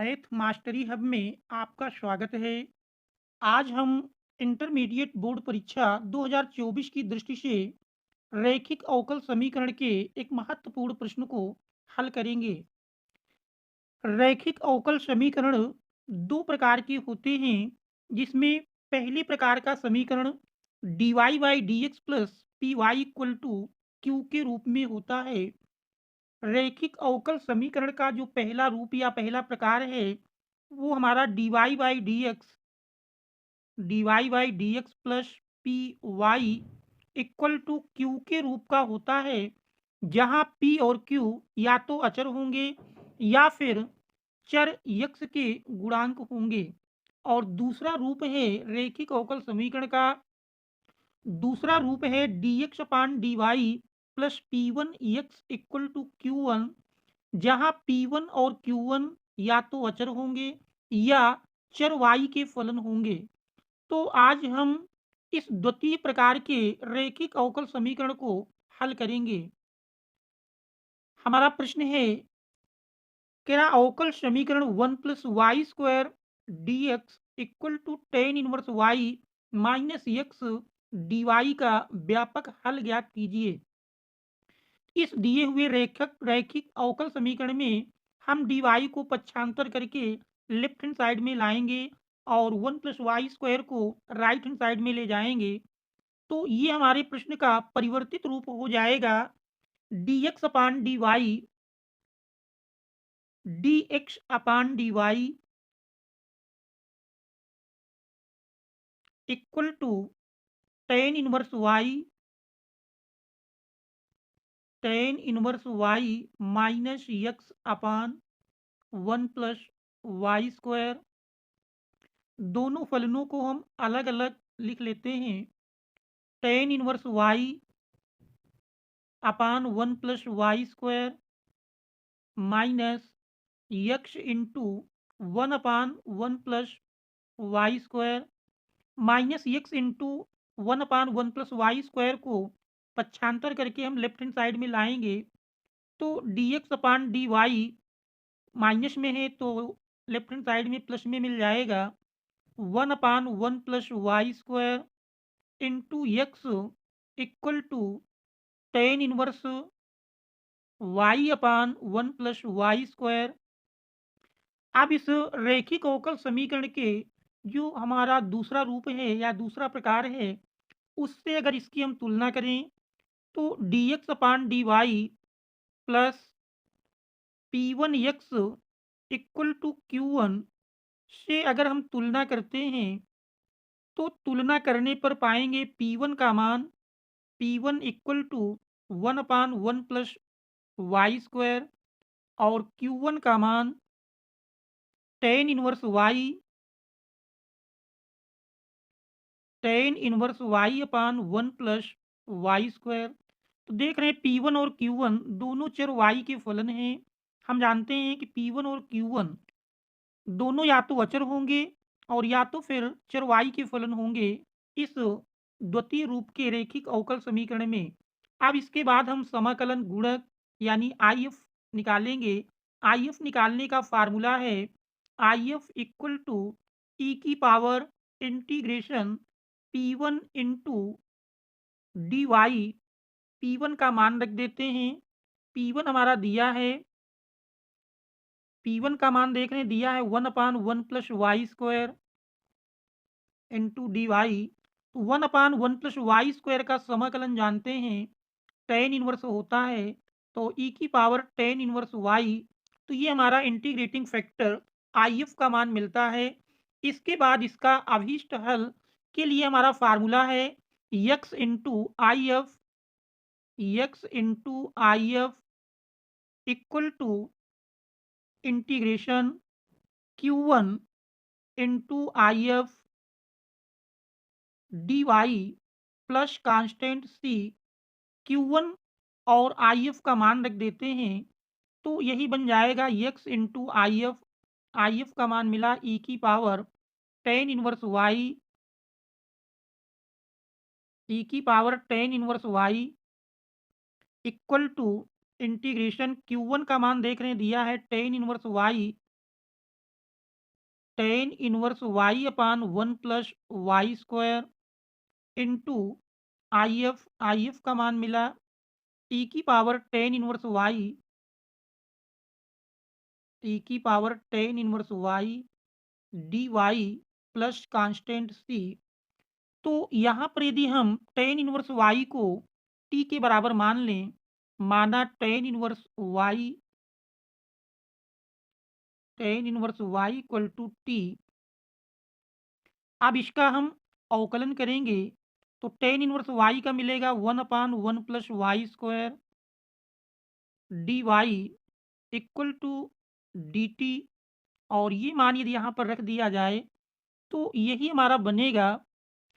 Math mastery hub में आपका स्वागत है। आज हम इंटरमीडिएट बोर्ड परीक्षा 2024 की दृष्टि से रैखिक अवकल समीकरण के एक महत्वपूर्ण प्रश्न को हल करेंगे। रैखिक अवकल समीकरण दो प्रकार के होते हैं, जिसमें पहले प्रकार का समीकरण dy by d x plus p y equal to q के रूप में होता है। रैखिक अवकल समीकरण का जो पहला रूप या पहला प्रकार है वो हमारा dy by d x plus p y equal to q के रूप का होता है, जहां p और q या तो अचर होंगे या फिर चर यक्ष के गुणांक होंगे। और दूसरा रूप है रैखिक अवकल समीकरण का, दूसरा रूप है d x upon d y plus p one x equal to q one, जहाँ P1 और Q1 या तो अचर होंगे या चर y के फलन होंगे। तो आज हम इस द्वितीय प्रकार के रैखिक अवकल समीकरण को हल करेंगे। हमारा प्रश्न है कि अवकल समीकरण 1 + y² dx equal to tan inverse y minus x d y का व्यापक हल ज्ञात कीजिए। इस दिए हुए रेखक रैखिक अवकल समीकरण में हम डी वाई को पक्षांतर करके लेफ्ट हैंड साइड में लाएंगे और 1 + y² को राइट हैंड साइड में ले जाएंगे। तो ये हमारे प्रश्न का परिवर्तित रूप हो जाएगा dx/dy equal to tan inverse y minus x/1 + y²। दोनों फलनों को हम अलग अलग लिख लेते हैं। Ten inverse y/1 + y² minus x into 1/1 + y² minus x into 1/1 + y² को पक्षांतर करके हम लेफ्ट हैंड साइड में लाएंगे। तो dx/dy माइनस में है तो लेफ्ट हैंड साइड में प्लस में मिल जाएगा। 1/1 + y² into x equal to tan inverse y/1 + y²। अब इस रैखिक अवकल समीकरण के जो हमारा दूसरा रूप है या दूसरा प्रकार है, उससे अगर इसकी हम तुलना करें तो dx/dy plus p1x equal to q1 से अगर हम तुलना करते हैं तो तुलना करने पर पाएंगे p1 का मान p1 इक्वल टू 1/1 + y² और q1 का मान टेन इनवर्स y/1 + y²। तो देख रहे हैं P1 और Q1 दोनों चर y के फलन हैं। हम जानते हैं कि P1 और Q1 दोनों या तो अचर होंगे और या तो फिर चर y के फलन होंगे इस द्वितीय रूप के रैखिक अवकल समीकरण में। अब इसके बाद हम समाकलन गुणक यानी IF निकालेंगे। IF निकालने का फार्मूला है IF इक्वल टू ई की power integration P1 into d y. P1 का मान रख देते हैं। P1 हमारा दिया है, P1 का मान देख रहे हैं दिया है 1/1 + y² into d Y. 1/1 + y² का समाकलन जानते हैं टेन इनवर्स होता है, तो ई की पावर टेन इनवर्स y। तो ये हमारा इंटीग्रेटिंग फैक्टर IF का मान मिलता है। इसके बाद इसका अभीष्ट हल के लिए हमारा फार्मूला है x into I F equal to integration Q1 into IF d y plus constant C। Q1 और IF का मान रख देते हैं तो यही बन जाएगा x इंटू IF का मान मिला ई की power tan inverse y equal to integration Q1 का मान देख रहे हैं दिया है tan inverse y tan inverse y upon 1 + y² into I F का मान मिला e की power d y plus constant c. तो यहाँ पर यदि हम टेन इनवर्स वाई को टी के बराबर मान लें, माना tan inverse y equal to t. अब इसका हम अवकलन करेंगे तो टेन इनवर्स वाई का मिलेगा 1/1 + y² d y equal to d t. और ये मान यदि यहाँ पर रख दिया जाए तो यही हमारा बनेगा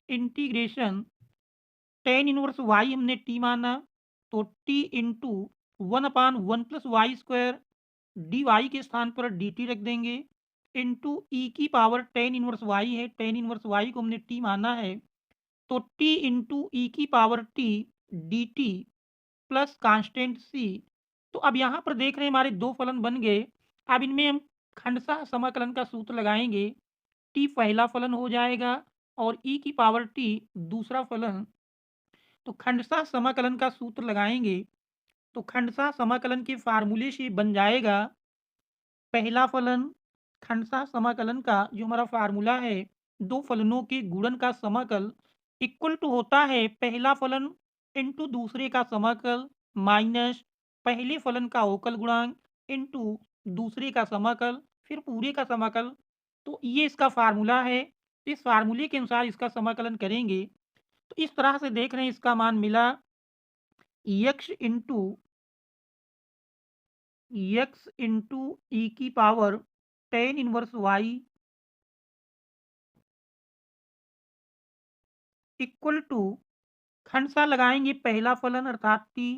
इंटीग्रेशन टेन इनवर्स वाई हमने टी माना तो T into 1/1 + y² d Y के स्थान पर डी टी रख देंगे इंटू ई की पावर टेन इनवर्स वाई है, टेन इनवर्स वाई को हमने टी माना है तो टी इंटू ई की power t d t plus constant c. तो अब यहाँ पर देख रहे हैं हमारे दो फलन बन गए। अब इनमें हम खंडशः समाकलन का सूत्र लगाएंगे। टी पहला फलन हो जाएगा और ई की पावर टी दूसरा फलन। तो खंडशः समाकलन का सूत्र लगाएंगे तो खंडशः समाकलन के फार्मूले से बन जाएगा पहला फलन। खंडशः समाकलन का जो हमारा फार्मूला है, दो फलनों के गुणन का समाकल इक्वल टू होता है पहला फलन इंटू दूसरे का समाकल माइनस पहले फलन का अवकल गुणांक इंटू दूसरे का समाकल फिर पूरे का समाकल। तो ये इसका फार्मूला है। इस फार्मूले के अनुसार इसका समाकलन करेंगे तो इस तरह से देख रहे हैं इसका मान मिला x इंटू ई की power tan inverse y equal to खंडशः लगाएंगे पहला फलन अर्थात टी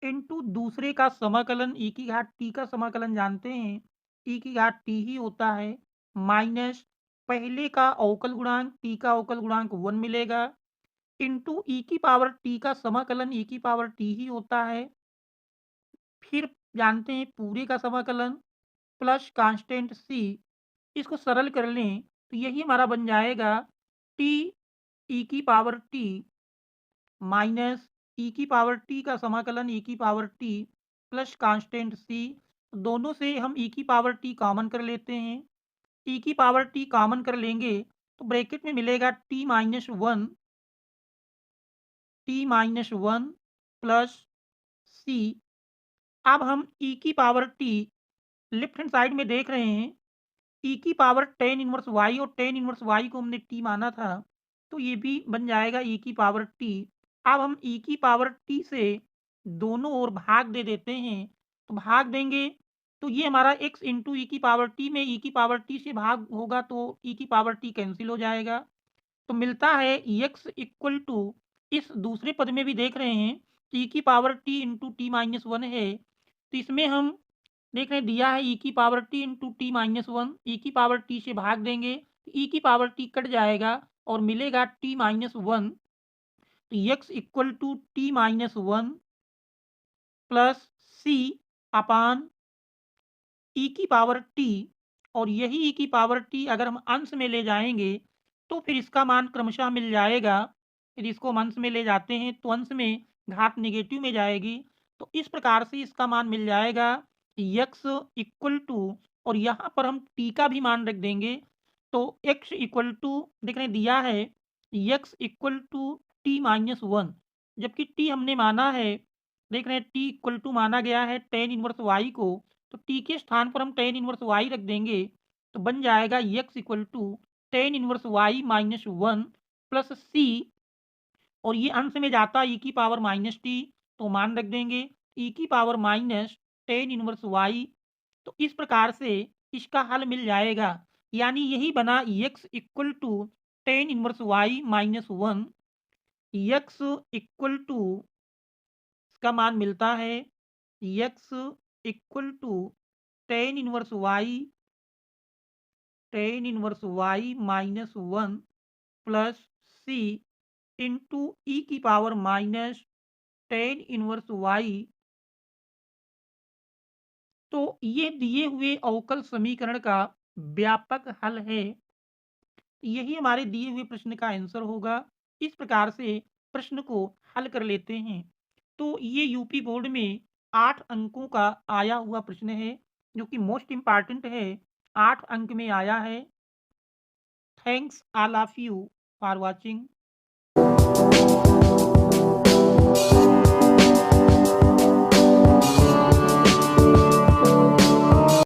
इंटू दूसरे का समाकलन ई की घात टी का समाकलन जानते हैं ई की घात टी ही होता है माइनस पहले का अवकल गुणांक टी का अवकल गुणांक 1 मिलेगा इंटू ई की पावर टी का समाकलन ई की पावर टी ही होता है। फिर जानते हैं पूरे का समाकलन प्लस कांस्टेंट सी। इसको सरल कर लें तो यही हमारा बन जाएगा टी ई की पावर टी माइनस ई की पावर टी का समाकलन ई की पावर टी प्लस कांस्टेंट सी। दोनों से हम ई की पावर टी कॉमन कर लेते हैं। ई की पावर टी कॉमन कर लेंगे तो ब्रैकेट में मिलेगा टी माइनस वन प्लस सी। अब हम ई की power T left hand side में देख रहे हैं ई की पावर टेन इनवर्स वाई और टेन इनवर्स वाई को हमने टी माना था तो ये भी बन जाएगा ई की पावर टी। अब हम ई की पावर टी से दोनों ओर भाग दे देते हैं तो भाग देंगे तो ये हमारा x इंटू ई की पावर टी में ई की पावर टी से भाग होगा तो ई की पावर टी कैंसिल हो जाएगा। तो मिलता है x इक्वल टू इस दूसरे पद में भी देख रहे हैं ई की power t into t minus one है तो इसमें हम देख रहे हैं दिया है ई की power t into t minus one e की पावर टी से भाग देंगे ई की पावर टी कट जाएगा और मिलेगा टी माइनस वन। तो x equal to t minus one plus c upon e की पावर टी। और यही ई की पावर टी अगर हम अंश में ले जाएंगे तो फिर इसका मान क्रमशः मिल जाएगा। यदि इसको हम अंश में ले जाते हैं तो अंश में घात निगेटिव में जाएगी तो इस प्रकार से इसका मान मिल जाएगा x इक्वल टू और यहाँ पर हम टी का भी मान रख देंगे तो x इक्वल टू देख रहे हैं दिया है x equal to t minus one जबकि टी हमने माना है देख रहे हैं टी इक्वल टू माना गया है टेन इनवर्स वाई को तो टी के स्थान पर हम टेन इनवर्स वाई रख देंगे तो बन जाएगा x equal to tan inverse y minus one plus c. और ये अंश में जाता ई की पावर माइनस टी तो मान रख देंगे ई की power minus tan inverse y. तो इस प्रकार से इसका हल मिल जाएगा यानी यही बना x equal to tan inverse y minus one. x equal to इसका मान मिलता है x equal to tan inverse y minus one plus c into e की power minus tan inverse y. तो ये दिए हुए अवकल समीकरण का व्यापक हल है। यही हमारे दिए हुए प्रश्न का आंसर होगा। इस प्रकार से प्रश्न को हल कर लेते हैं। तो ये यूपी बोर्ड में 8 अंकों का आया हुआ प्रश्न है, जो कि मोस्ट इम्पॉर्टेंट है। 8 अंक में आया है। Thanks all of you for watching.